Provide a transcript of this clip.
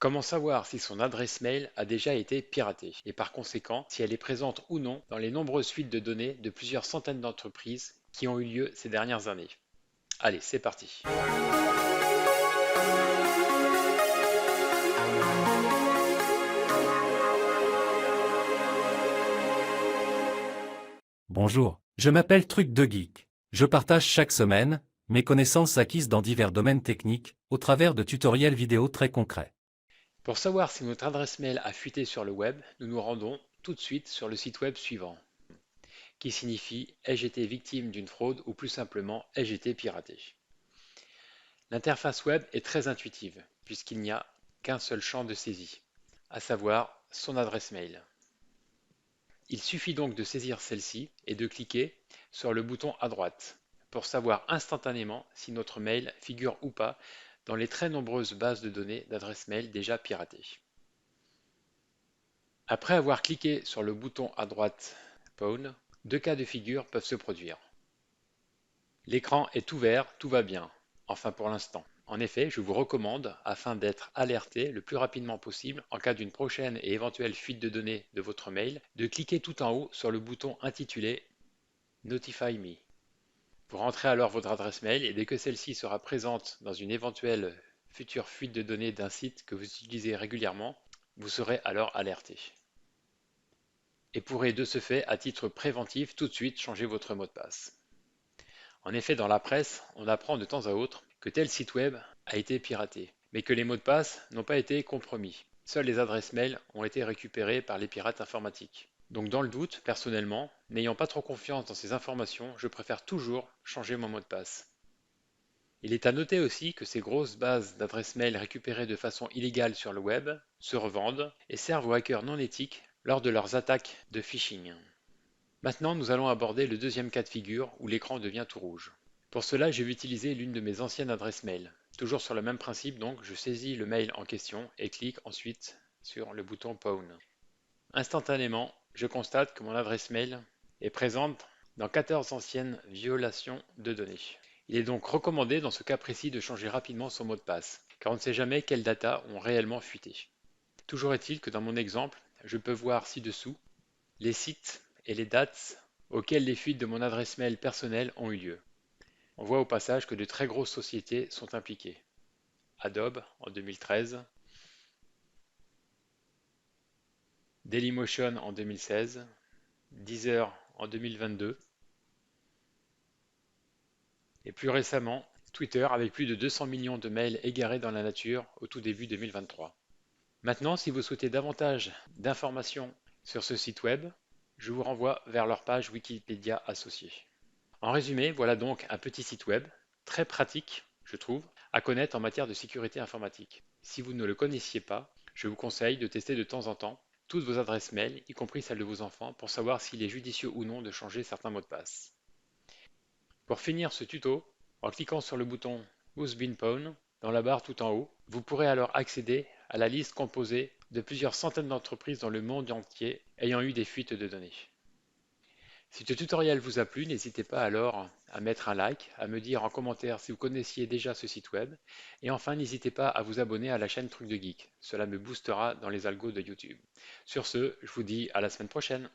Comment savoir si son adresse mail a déjà été piratée et par conséquent si elle est présente ou non dans les nombreuses fuites de données de plusieurs centaines d'entreprises qui ont eu lieu ces dernières années? Allez, c'est parti. Bonjour, je m'appelle Truc de Geek. Je partage chaque semaine mes connaissances acquises dans divers domaines techniques au travers de tutoriels vidéo très concrets. Pour savoir si notre adresse mail a fuité sur le web, nous nous rendons tout de suite sur le site web suivant, qui signifie ai-je été victime d'une fraude ou plus simplement ai-je été piraté. L'interface web est très intuitive puisqu'il n'y a qu'un seul champ de saisie, à savoir son adresse mail. Il suffit donc de saisir celle-ci et de cliquer sur le bouton à droite pour savoir instantanément si notre mail figure ou pas dans les très nombreuses bases de données d'adresses mail déjà piratées. Après avoir cliqué sur le bouton à droite Pawn, deux cas de figure peuvent se produire. L'écran est ouvert, tout va bien, enfin pour l'instant. En effet, je vous recommande, afin d'être alerté le plus rapidement possible en cas d'une prochaine et éventuelle fuite de données de votre mail, de cliquer tout en haut sur le bouton intitulé Notify Me. Vous rentrez alors votre adresse mail et dès que celle-ci sera présente dans une éventuelle future fuite de données d'un site que vous utilisez régulièrement, vous serez alors alerté. Et pourrez de ce fait, à titre préventif, tout de suite changer votre mot de passe. En effet, dans la presse, on apprend de temps à autre que tel site web a été piraté, mais que les mots de passe n'ont pas été compromis. Seules les adresses mail ont été récupérées par les pirates informatiques. Donc dans le doute, personnellement, n'ayant pas trop confiance dans ces informations, je préfère toujours changer mon mot de passe. Il est à noter aussi que ces grosses bases d'adresses mail récupérées de façon illégale sur le web se revendent et servent aux hackers non éthiques lors de leurs attaques de phishing. Maintenant, nous allons aborder le deuxième cas de figure où l'écran devient tout rouge. Pour cela, je vais utiliser l'une de mes anciennes adresses mail. Toujours sur le même principe, donc, je saisis le mail en question et clique ensuite sur le bouton Pawn. Instantanément, je constate que mon adresse mail est présente dans 14 anciennes violations de données. Il est donc recommandé dans ce cas précis de changer rapidement son mot de passe, car on ne sait jamais quelles datas ont réellement fuité. Toujours est-il que dans mon exemple, je peux voir ci-dessous les sites et les dates auxquelles les fuites de mon adresse mail personnelle ont eu lieu. On voit au passage que de très grosses sociétés sont impliquées. Adobe en 2013, Dailymotion en 2016, Deezer en 2022 et plus récemment Twitter avec plus de 200 millions de mails égarés dans la nature au tout début 2023. Maintenant, si vous souhaitez davantage d'informations sur ce site web, je vous renvoie vers leur page Wikipédia associée. En résumé, voilà donc un petit site web, très pratique, je trouve, à connaître en matière de sécurité informatique. Si vous ne le connaissiez pas, je vous conseille de tester de temps en temps toutes vos adresses mail, y compris celles de vos enfants, pour savoir s'il est judicieux ou non de changer certains mots de passe. Pour finir ce tuto, en cliquant sur le bouton Who's Been Pwned dans la barre tout en haut, vous pourrez alors accéder à la liste composée de plusieurs centaines d'entreprises dans le monde entier ayant eu des fuites de données. Si ce tutoriel vous a plu, n'hésitez pas alors à mettre un like, à me dire en commentaire si vous connaissiez déjà ce site web, et enfin n'hésitez pas à vous abonner à la chaîne Truc de Geek, cela me boostera dans les algos de YouTube. Sur ce, je vous dis à la semaine prochaine.